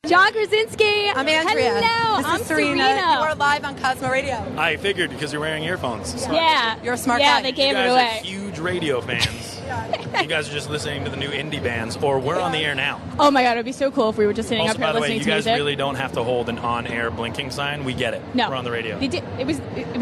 John Krasinski. I'm Andrea. Hello, This I'm is Serena. You are live on Cosmo Radio. I figured because you're wearing earphones. So Yeah. You're a smart yeah, guy. they gave you it guys away. are huge radio fans. You guys are just listening to the new indie bands, or we're on the air now. Oh my god, it would be so cool if we were just sitting Also, up here by the way, listening you to guys music. really don't have to hold an on-air blinking sign. We get it. No, We're on the radio. They did. It was.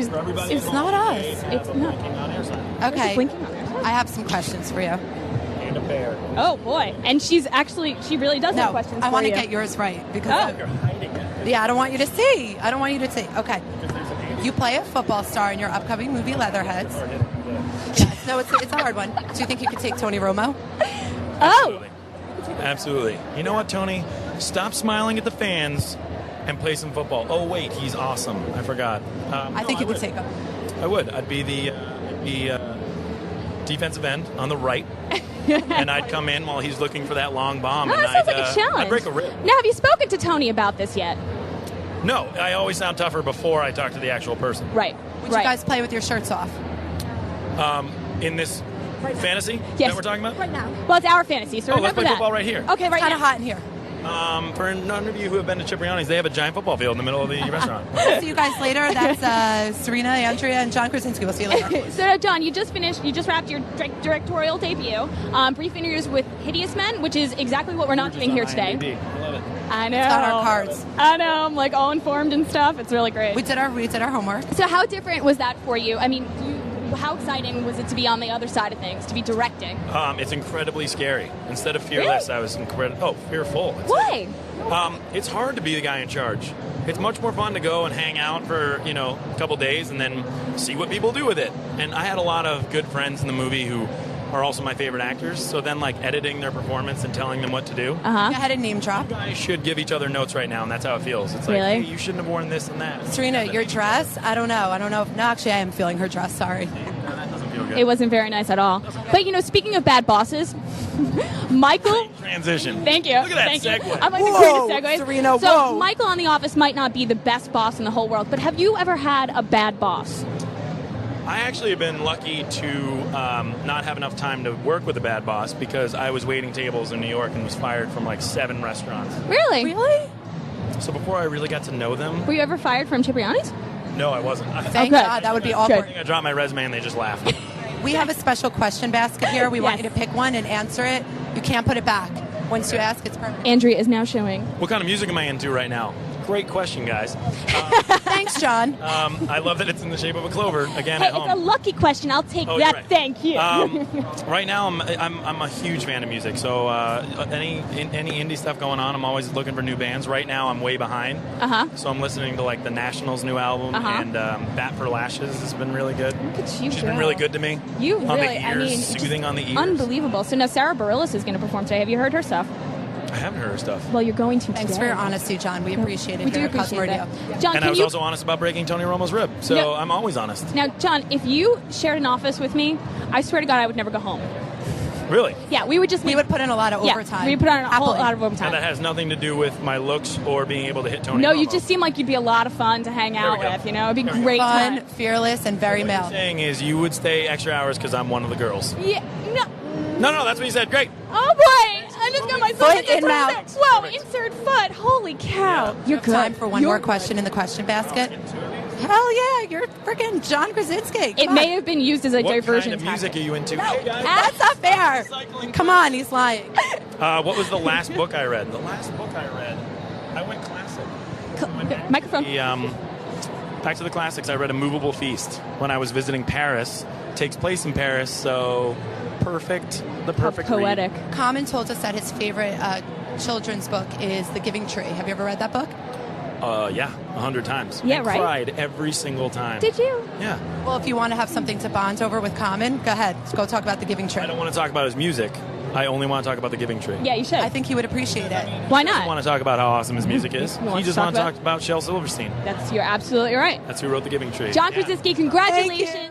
For everybody It's at not home, us. they have It's a not. blinking on-air sign. Okay. Blinking on there. I have some questions for you. And a bear. Oh boy, and she really does have No, questions. I for want to you. get yours right because Oh. You're hiding it. yeah, I don't want you to see. I don't want you to see. Okay. You play a football star in your upcoming movie Leatherheads. Yes. No, it's a hard one. Do you think you could take Tony Romo? Oh, Absolutely. You know what, Tony? Stop smiling at the fans and play some football. Oh, wait, he's awesome. I forgot. I think you could take him. I would. I'd be the defensive end on the right, and I'd come in while he's looking for that long bomb. no, and that sounds I'd, like a challenge. I'd break a rib. Now, have you spoken to Tony about this yet? No, I always sound tougher before I talk to the actual person. Right. Would right. you guys play with your shirts off? In this fantasy Yes. that we're talking about? Right now. Well, it's our fantasy, so Oh, let's remember play that. football right here. Okay, right Kind now. of hot in here. For none of you who have been to Cipriani's, they have a giant football field in the middle of the restaurant. See you guys later. That's Serena, Andrea, and John Krasinski. We'll see you later. So, John, you just wrapped your directorial debut. Brief interviews with Hideous Men, which is exactly what we're not doing here today. IMDb. I love it. I know. It's on our cards. I know. I'm like all informed and stuff. It's really great. We did our homework. So, how different was that for you? I mean, how exciting was it to be on the other side of things, to be directing? It's incredibly scary. Instead of fearless, Really? I was fearful. Why? It's hard to be the guy in charge. It's much more fun to go and hang out for, a couple days and then see what people do with it. And I had a lot of good friends in the movie who are also my favorite actors. So then, editing their performance and telling them what to do. Go ahead and name drop. You guys should give each other notes right now, and that's how it feels. It's like, Really? hey, you shouldn't have worn this and that. Serena, your dress, I don't know. No, actually, I am feeling her dress. Sorry. No, that doesn't feel good. It wasn't very nice at all. But, speaking of bad bosses, Michael... Transition. Thank you. Look at that Thank segue. You. I'm like Whoa, the greatest segues. Serena, so whoa. Michael on The Office might not be the best boss in the whole world, but have you ever had a bad boss? I actually have been lucky to not have enough time to work with a bad boss because I was waiting tables in New York and was fired from 7 restaurants. Really? Really? So before I really got to know them, Were you ever fired from Cipriani's? no, I wasn't. Thank Okay. God. That would be Good. awkward. I think I dropped my resume and they just laughed. We have a special question basket here. We want Yes. you to pick one and answer it. You can't put it back. Once you ask, it's permanent. Andrea is now showing. What kind of music am I into right now? Great question, guys. Thanks, John. I love that it's in the shape of a clover again Hey, at it's a home. lucky question. I'll take Oh, that. you're right. Thank you. Right now, I'm a huge fan of music. So any indie stuff going on, I'm always looking for new bands. Right now, I'm way behind. So I'm listening to the Nationals' new album and Bat for Lashes has been really good. Look at you, She's girl. been really good to me. You on really, the ears, just soothing on the ears. Unbelievable. So now Sarah Bareilles is going to perform today. Have you heard her stuff? I haven't heard her stuff. Well, you're going to Thanks today. for your honesty, John. We appreciate it We do here at Cosmo appreciate Radio. that. John, And I can was you... also honest about breaking Tony Romo's rib. So No. I'm always honest. Now, John, if you shared an office with me, I swear to God, I would never go home. Really? Yeah, we would just... We would put in a lot of overtime. we would put on a whole Happily. lot of overtime. And that has nothing to do with my looks or being able to hit Tony No, Romo. you just seem like you'd be a lot of fun to hang out we go. with, It'd be There we go. great Fun, time. fearless, and very What male. you're saying is you would stay extra hours because I'm one of the girls. Yeah, no. No, that's what you said. Great. Oh, boy. I just got my Foot in mouth. Whoa, insert foot. Holy cow. You're good. Time for one You're more good. question in the question basket. Hell yeah, you're freaking John Krasinski. It Come may on. have been used as a What diversion kind of music are tactic. you into? No, Hey, guys. that's not fair. Recycling. Come on, he's lying. What was the last book I read? The last book I read, I went classic. Microphone. Back to the classics. I read A Movable Feast when I was visiting Paris. Takes place in Paris, so perfect. The perfect read. Poetic. Common told us that his favorite children's book is The Giving Tree. Have you ever read that book? Yeah, 100 times. Yeah, I right? cried every single time. Did you? Yeah. Well, if you want to have something to bond over with Common, go ahead. Let's go talk about The Giving Tree. I don't want to talk about his music. I only want to talk about The Giving Tree. Yeah, you should. I think he would appreciate it. Why He doesn't not? want to talk about how awesome his music is. He wants He just to talk wants to about- talk about Shel Silverstein. You're absolutely right. That's who wrote The Giving Tree. John Yeah. Krasinski, congratulations.